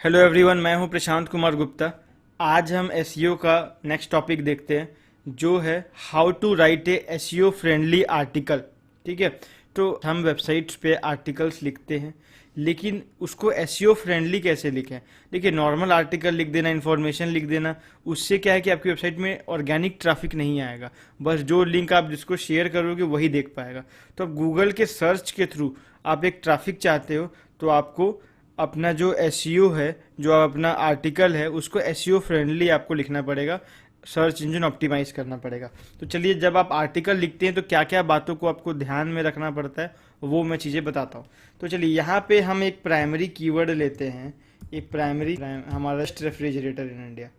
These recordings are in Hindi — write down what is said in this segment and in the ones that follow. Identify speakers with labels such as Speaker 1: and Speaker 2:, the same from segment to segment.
Speaker 1: हेलो एवरीवन, मैं हूं प्रशांत कुमार गुप्ता। आज हम एसईओ का नेक्स्ट टॉपिक देखते हैं जो है how to write a SEO friendly article. ठीक है, तो हम वेबसाइट्स पे आर्टिकल्स लिखते हैं, लेकिन उसको एसईओ फ्रेंडली कैसे लिखें। देखिए, नॉर्मल आर्टिकल लिख देना, इन्फॉर्मेशन लिख देना, उससे क्या है कि आपकी वेबसाइट में ऑर्गेनिक ट्रैफिक नहीं आएगा। बस जो लिंक आप जिसको शेयर करोगे वही देख पाएगा। तो अब गूगल के सर्च के थ्रू आप एक ट्रैफिक चाहते हो, तो आपको अपना जो एसईओ है, जो अपना आर्टिकल है, उसको एसईओ फ्रेंडली आपको लिखना पड़ेगा, सर्च इंजन ऑप्टिमाइज करना पड़ेगा। तो चलिए, जब आप आर्टिकल लिखते हैं तो क्या क्या बातों को आपको ध्यान में रखना पड़ता है वो मैं चीज़ें बताता हूँ। तो चलिए, यहाँ पे हम एक प्राइमरी कीवर्ड लेते हैं। एक प्राइमरी हमारा बेस्ट रेफ्रिजरेटर इन इंडिया,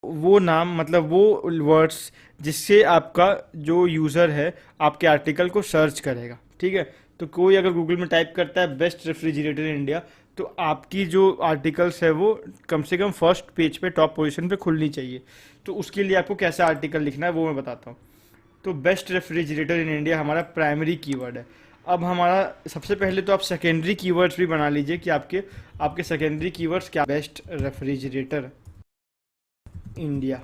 Speaker 1: वो नाम मतलब वो वर्ड्स जिससे आपका जो यूज़र है आपके आर्टिकल को सर्च करेगा। ठीक है, तो कोई अगर गूगल में टाइप करता है बेस्ट रेफ्रिजरेटर इन इंडिया, तो आपकी जो आर्टिकल्स है वो कम से कम फर्स्ट पेज पे टॉप पोजीशन पे खुलनी चाहिए। तो उसके लिए आपको कैसा आर्टिकल लिखना है वो मैं बताता हूँ। तो बेस्ट रेफ्रिजरेटर इन इंडिया हमारा प्राइमरी कीवर्ड है। अब हमारा सबसे पहले तो आप सेकेंडरी कीवर्ड्स भी बना लीजिए कि आपके आपके सेकेंडरी कीवर्ड्स क्या। बेस्ट रेफ्रिजरेटर इंडिया,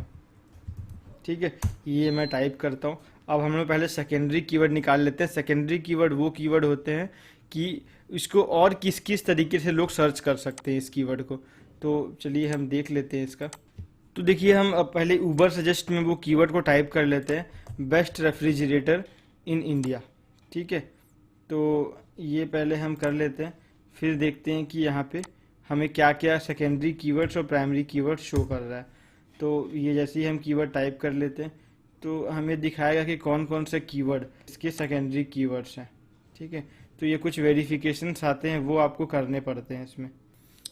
Speaker 1: ठीक है, ये मैं टाइप करता हूँ। अब हम लोग पहले सेकेंडरी कीवर्ड निकाल लेते हैं। सेकेंडरी कीवर्ड वो कीवर्ड होते हैं कि इसको और किस किस तरीके से लोग सर्च कर सकते हैं इस कीवर्ड को। तो चलिए हम देख लेते हैं इसका। तो देखिए, हम अब पहले ऊबर सजेस्ट में वो कीवर्ड को टाइप कर लेते हैं, बेस्ट रेफ्रिजरेटर इन इंडिया। ठीक है, तो ये पहले हम कर लेते हैं, फिर देखते हैं कि यहाँ पे हमें क्या क्या सेकेंडरी कीवर्ड्स और प्राइमरी कीवर्ड शो कर रहा है। तो ये जैसे ही हम कीवर्ड टाइप कर लेते हैं तो हमें दिखाएगा कि कौन कौन से कीवर्ड इसके सेकेंडरी कीवर्ड्स हैं। ठीक है, तो ये कुछ वेरिफिकेशंस आते हैं, वो आपको करने पड़ते हैं इसमें।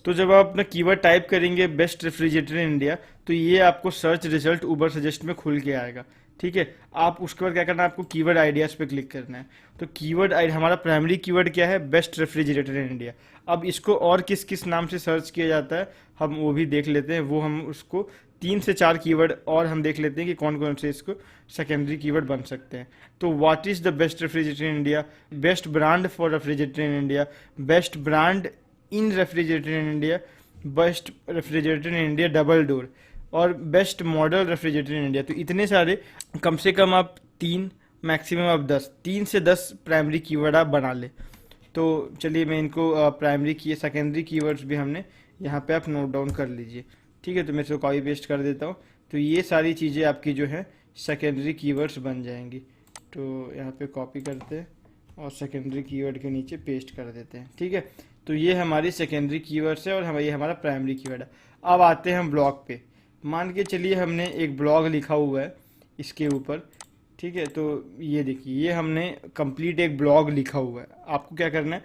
Speaker 1: तो जब आप अपना कीवर्ड टाइप करेंगे बेस्ट रेफ्रिजरेटर इन इंडिया, तो ये आपको सर्च रिजल्ट ऊबर सजेस्ट में खुल के आएगा। ठीक है, आप उसके बाद क्या करना है, आपको कीवर्ड आइडियाज पे क्लिक करना है। तो कीवर्ड हमारा प्राइमरी कीवर्ड क्या है, बेस्ट रेफ्रिजरेटर इन इंडिया। अब इसको और किस किस नाम से सर्च किया जाता है हम वो भी देख लेते हैं। वो हम उसको 3 से 4 कीवर्ड और हम देख लेते हैं कि कौन कौन से इसको सेकेंडरी कीवर्ड बन सकते हैं। तो what is the best refrigerator in India, best brand for refrigerator in India, best brand in refrigerator in India, best refrigerator in India double door, और best model refrigerator in India. तो इतने सारे, कम से कम आप 3, मैक्सिमम आप 10, 3 से 10 प्राइमरी कीवर्ड आप बना ले। तो चलिए, मैं इनको प्राइमरी की सेकेंडरी कीवर्ड्स भी हमने यहाँ पे आप नोट डाउन कर लीजिए। ठीक है, तो मैं इसको कॉपी पेस्ट कर देता हूँ। तो ये सारी चीज़ें आपकी जो है सेकेंडरी कीवर्ड्स बन जाएंगी। तो यहाँ पे कॉपी करते हैं और सेकेंडरी कीवर्ड के नीचे पेस्ट कर देते हैं। ठीक है, तो ये हमारी सेकेंडरी कीवर्ड्स है और ये हमारा प्राइमरी कीवर्ड है। अब आते हैं हम ब्लॉग पे। मान के चलिए हमने एक ब्लॉग लिखा हुआ है इसके ऊपर। ठीक है, तो ये देखिए, ये हमने कंप्लीट एक ब्लॉग लिखा हुआ है। आपको क्या करना है,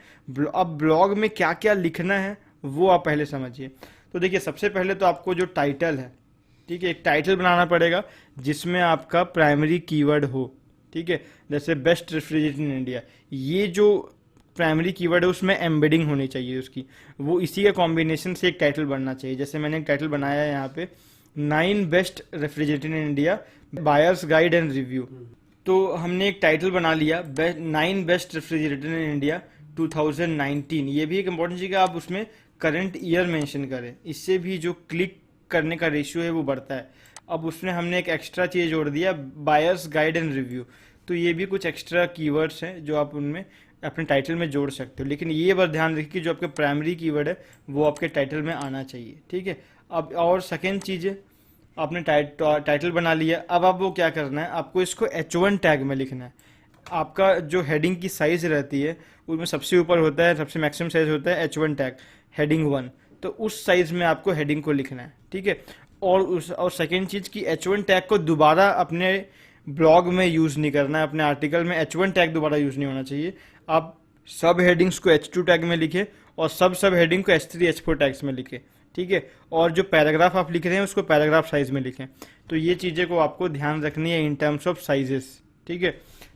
Speaker 1: अब ब्लॉग में क्या क्या लिखना है वो आप पहले समझिए। तो देखिए, सबसे पहले तो आपको जो टाइटल है, ठीक है, एक टाइटल बनाना पड़ेगा जिसमें आपका प्राइमरी कीवर्ड हो। ठीक है, जैसे बेस्ट रेफ्रिजरेटर इन इंडिया, ये जो प्राइमरी कीवर्ड है उसमें एम्बेडिंग होनी चाहिए उसकी, वो इसी के कॉम्बिनेशन से एक टाइटल बनना चाहिए। जैसे मैंने एक टाइटल बनाया है यहाँ पे, 9 best refrigerator in India buyers guide and review. तो हमने एक टाइटल बना लिया, 9 बेस्ट रेफ्रिजरेटर इन इंडिया 2019। ये भी एक इंपॉर्टेंट चीज़ है, आप उसमें करंट ईयर मेंशन करें, इससे भी जो क्लिक करने का रेशियो है वो बढ़ता है। अब उसमें हमने एक एक्स्ट्रा चीज़ जोड़ दिया, बायर्स गाइड एंड रिव्यू। तो ये भी कुछ एक्स्ट्रा कीवर्ड्स हैं जो आप उनमें अपने टाइटल में जोड़ सकते हो, लेकिन ये बस ध्यान रखिए कि जो आपके प्राइमरी कीवर्ड है वो आपके टाइटल में आना चाहिए। ठीक है, अब और सेकेंड चीज़ है, आपने टाइटल बना लिया। अब आप वो क्या करना है, आपको इसको H1 टैग में लिखना है। आपका जो हेडिंग की साइज रहती है उसमें सबसे ऊपर होता है, सबसे मैक्सिमम साइज होता है H1 टैग, हेडिंग 1। तो उस साइज में आपको हेडिंग को लिखना है। ठीक है, और सेकेंड चीज़ की H1 टैग को दोबारा अपने ब्लॉग में यूज़ नहीं करना है, अपने आर्टिकल में H1 टैग दोबारा यूज़ नहीं होना चाहिए। आप सब हेडिंग्स को H2 टैग में लिखें और सब हेडिंग को H3 H4 टैग्स में लिखें। ठीक है, और जो पैराग्राफ आप लिख रहे हैं उसको पैराग्राफ साइज में लिखें। तो ये चीज़ें को आपको ध्यान रखनी है इन टर्म्स ऑफ साइजेस। ठीक है,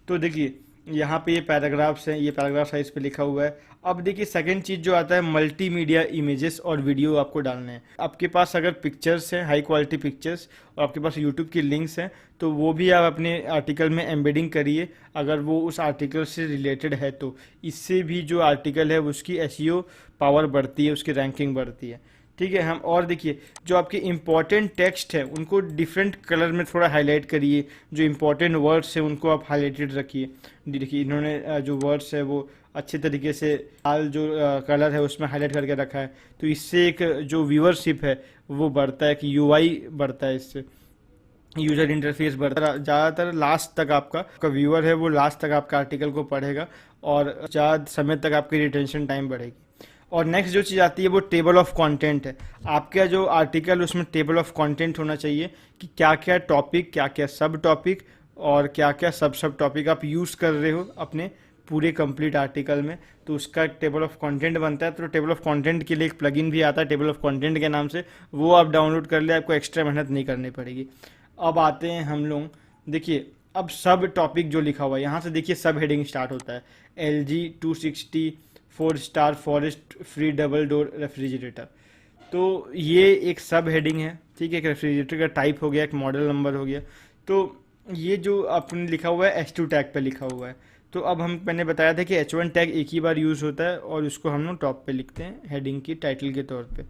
Speaker 1: तो देखिए, यहाँ पे ये पैराग्राफ्स हैं, ये पैराग्राफ साइज पे लिखा हुआ है। अब देखिए सेकंड चीज़ जो आता है, मल्टीमीडिया इमेजेस और वीडियो आपको डालने हैं। आपके पास अगर पिक्चर्स हैं, हाई क्वालिटी पिक्चर्स, और आपके पास यूट्यूब की लिंक्स हैं, तो वो भी आप अपने आर्टिकल में एम्बेडिंग करिए, अगर वो उस आर्टिकल से रिलेटेड है तो। इससे भी जो आर्टिकल है उसकी एसईओ पावर बढ़ती है, उसकी रैंकिंग बढ़ती है। ठीक है। हम और देखिए जो आपके इंपॉर्टेंट टेक्स्ट है उनको डिफरेंट कलर में थोड़ा हाईलाइट करिए, जो इंपॉर्टेंट वर्ड्स है उनको आप हाईलाइटेड रखिए। देखिए इन्होंने जो वर्ड्स है वो अच्छे तरीके से लाल जो कलर है उसमें हाईलाइट करके रखा है, तो इससे एक जो व्यूअरशिप है वो बढ़ता है, कि यूआई बढ़ता है, इससे यूजर इंटरफेस बढ़ता है। ज़्यादातर लास्ट तक आपका व्यूअर है वो लास्ट तक आपका आर्टिकल को पढ़ेगा, और ज़्यादा समय तक आपकी रिटेंशन टाइम बढ़ेगी। और नेक्स्ट जो चीज़ आती है वो टेबल ऑफ कंटेंट है। आपका जो आर्टिकल उसमें टेबल ऑफ कंटेंट होना चाहिए, कि क्या क्या टॉपिक, क्या क्या सब टॉपिक, और क्या क्या सब टॉपिक आप यूज़ कर रहे हो अपने पूरे कंप्लीट आर्टिकल में, तो उसका टेबल ऑफ कंटेंट बनता है। तो टेबल ऑफ कंटेंट के लिए एक प्लगइन भी आता है टेबल ऑफ कंटेंट के नाम से, वो आप डाउनलोड कर ले, आपको एक्स्ट्रा मेहनत नहीं करनी पड़ेगी। अब आते हैं हम लोग, देखिए अब सब टॉपिक जो लिखा हुआ है यहाँ से देखिए सब हेडिंग स्टार्ट होता है। LG 260 4 star forest free double door refrigerator, तो ये एक सब हेडिंग है। ठीक है, एक रेफ्रिजरेटर का टाइप हो गया, एक मॉडल नंबर हो गया। तो ये जो आपने लिखा हुआ है H2 टैग पे लिखा हुआ है। तो अब मैंने बताया था कि H1 टैग एक ही बार यूज़ होता है, और उसको हम लोग टॉप पे लिखते हैं हेडिंग की टाइटल के तौर पे।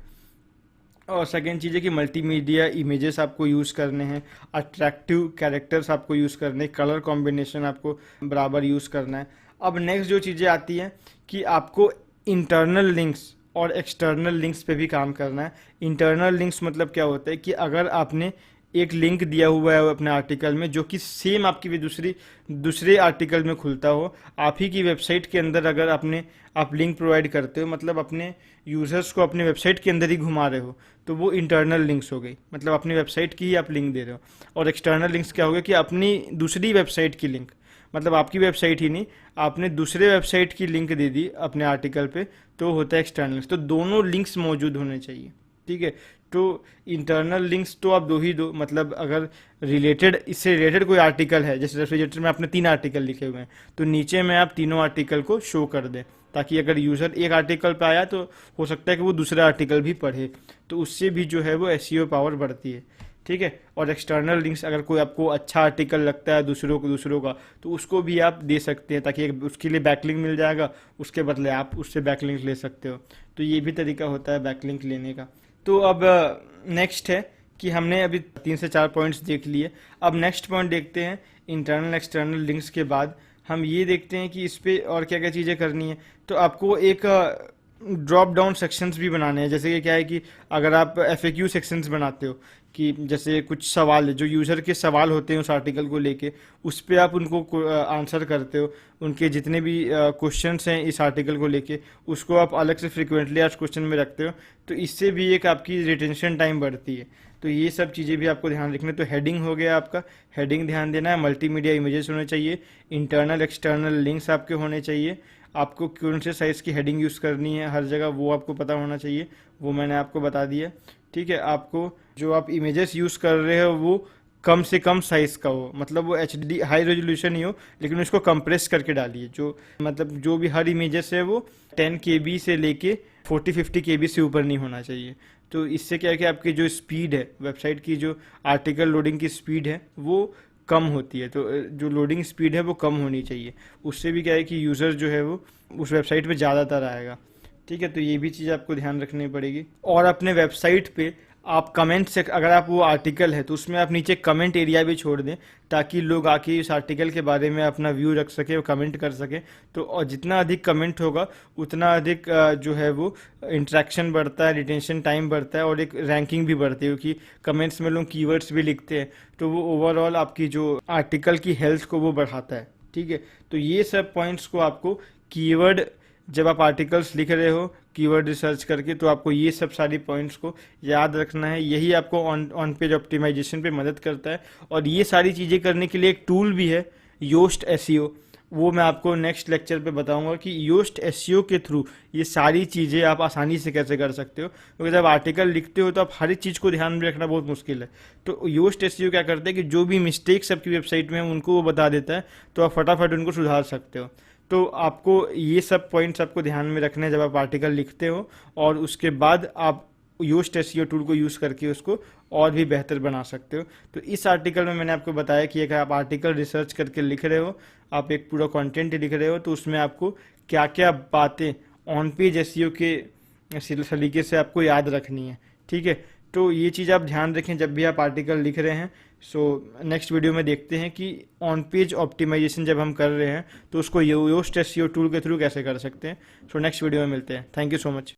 Speaker 1: और सेकेंड चीज़ है कि मल्टीमीडिया इमेजेस आपको यूज़ करने हैं, अट्रैक्टिव कैरेक्टर्स आपको यूज़ करने हैं, कलर कॉम्बिनेशन आपको बराबर यूज़ करना है। अब नेक्स्ट जो चीज़ें आती हैं कि आपको इंटरनल लिंक्स और एक्सटर्नल लिंक्स पे भी काम करना है। इंटरनल लिंक्स मतलब क्या होता है कि अगर आपने एक लिंक दिया हुआ है अपने आर्टिकल में जो कि सेम आपकी भी दूसरे आर्टिकल में खुलता हो, आप ही की वेबसाइट के अंदर अगर आप लिंक प्रोवाइड करते हो, मतलब अपने यूज़र्स को अपने वेबसाइट के अंदर ही घुमा रहे हो, तो वो इंटरनल लिंक्स हो गई, मतलब अपनी वेबसाइट की ही आप लिंक दे रहे हो। और एक्सटर्नल लिंक्स क्या हो गया कि अपनी दूसरी वेबसाइट की लिंक, मतलब आपकी वेबसाइट ही नहीं, आपने दूसरे वेबसाइट की लिंक दे दी अपने आर्टिकल पे, तो होता है एक्सटर्नल लिंक्स। तो दोनों लिंक्स मौजूद होने चाहिए। ठीक है, तो इंटरनल लिंक्स तो आप दो ही दो, मतलब अगर इससे रिलेटेड कोई आर्टिकल है, जैसे रेफ्रिजरेटर में आपने 3 आर्टिकल लिखे हुए हैं, तो नीचे में आप तीनों आर्टिकल को शो कर दें, ताकि अगर यूज़र एक आर्टिकल पे आया तो हो सकता है कि वो दूसरा आर्टिकल भी पढ़े, तो उससे भी जो है वो एसईओ पावर बढ़ती है। ठीक है, और एक्सटर्नल लिंक्स अगर कोई आपको अच्छा आर्टिकल लगता है दूसरों का, तो उसको भी आप दे सकते हैं, ताकि उसके लिए बैकलिंक मिल जाएगा, उसके बदले आप उससे बैकलिंक ले सकते हो। तो ये भी तरीका होता है बैकलिंक लेने का। तो अब नेक्स्ट है कि हमने अभी 3 से 4 पॉइंट्स देख लिए। अब नेक्स्ट पॉइंट देखते हैं, इंटरनल एक्सटर्नल लिंक्स के बाद हम ये देखते हैं कि इस पे और क्या क्या चीज़ें करनी है। तो आपको एक ड्रॉप डाउन सेक्शंस भी बनाने हैं। जैसे कि क्या है कि अगर आप FAQ सेक्शंस बनाते हो, कि जैसे कुछ सवाल है, जो यूज़र के सवाल होते हैं उस आर्टिकल को लेके, उस पर आप उनको आंसर करते हो, उनके जितने भी क्वेश्चंस हैं इस आर्टिकल को लेके, उसको आप अलग से फ्रिक्वेंटली आज क्वेश्चन में रखते हो, तो इससे भी एक आपकी रिटेंशन टाइम बढ़ती है। तो ये सब चीज़ें भी आपको ध्यान रखना है। तो हेडिंग हो गया आपका, हेडिंग ध्यान देना है, मल्टीमीडिया इमेजेस होने चाहिए, इंटरनल एक्सटर्नल लिंक्स आपके होने चाहिए, आपको कौन से साइज़ की हेडिंग यूज़ करनी है हर जगह वो आपको पता होना चाहिए, वो मैंने आपको बता दिया। ठीक है, आपको जो आप इमेजेस यूज़ कर रहे हो वो कम से कम साइज़ का हो, मतलब वो HD हाई रेजोल्यूशन ही हो, लेकिन उसको कंप्रेस करके डालिए। जो मतलब जो भी हर इमेजेस है वो 10 KB से लेके 40-50 KB से ऊपर नहीं होना चाहिए। तो इससे क्या है कि आपकी जो स्पीड है, वेबसाइट की जो आर्टिकल लोडिंग की स्पीड है वो कम होती है। तो जो लोडिंग स्पीड है वो कम होनी चाहिए, उससे भी क्या है कि यूज़र जो है वो उस वेबसाइट पे ज़्यादातर आएगा। ठीक है, तो ये भी चीज़ आपको ध्यान रखनी पड़ेगी। और अपने वेबसाइट पे आप कमेंट से, अगर आप वो आर्टिकल है तो उसमें आप नीचे कमेंट एरिया भी छोड़ दें, ताकि लोग आके इस आर्टिकल के बारे में अपना व्यू रख सके और कमेंट कर सके। तो और जितना अधिक कमेंट होगा उतना अधिक जो है वो इंटरेक्शन बढ़ता है, रिटेंशन टाइम बढ़ता है, और एक रैंकिंग भी बढ़ती है, क्योंकि कमेंट्स में लोग कीवर्ड्स भी लिखते हैं, तो वो ओवरऑल आपकी जो आर्टिकल की हेल्थ को वो बढ़ाता है। ठीक है, तो ये सब पॉइंट्स को आपको कीवर्ड, जब आप आर्टिकल्स लिख रहे हो कीवर्ड रिसर्च करके, तो आपको ये सब सारी पॉइंट्स को याद रखना है। यही आपको ऑन पेज ऑप्टिमाइजेशन पे मदद करता है। और ये सारी चीज़ें करने के लिए एक टूल भी है, योस्ट एसईओ, वो मैं आपको नेक्स्ट लेक्चर पे बताऊंगा कि योस्ट एसईओ के थ्रू ये सारी चीज़ें आप आसानी से कैसे कर सकते हो, क्योंकि जब आर्टिकल लिखते हो तो आप हर एक चीज़ को ध्यान में रखना बहुत मुश्किल है। तो योस्ट एसईओ क्या करते हैं कि जो भी मिस्टेक्स आपकी वेबसाइट में हैं उनको वो बता देता है, तो आप फटाफट उनको सुधार सकते हो। तो आपको ये सब पॉइंट्स आपको ध्यान में रखने हैं जब आप आर्टिकल लिखते हो, और उसके बाद आप योस्ट एसईओ टूल को यूज़ करके उसको और भी बेहतर बना सकते हो। तो इस आर्टिकल में मैंने आपको बताया कि अगर आप आर्टिकल रिसर्च करके लिख रहे हो, आप एक पूरा कंटेंट लिख रहे हो, तो उसमें आपको क्या क्या बातें ऑन पेज एसईओ के सलीके से आपको याद रखनी है। ठीक है, तो ये चीज़ आप ध्यान रखें जब भी आप आर्टिकल लिख रहे हैं। सो नेक्स्ट वीडियो में देखते हैं कि ऑन पेज ऑप्टिमाइजेशन जब हम कर रहे हैं तो उसको योस्ट एसईओ टूल के थ्रू कैसे कर सकते हैं। सो नेक्स्ट वीडियो में मिलते हैं। Thank you so much.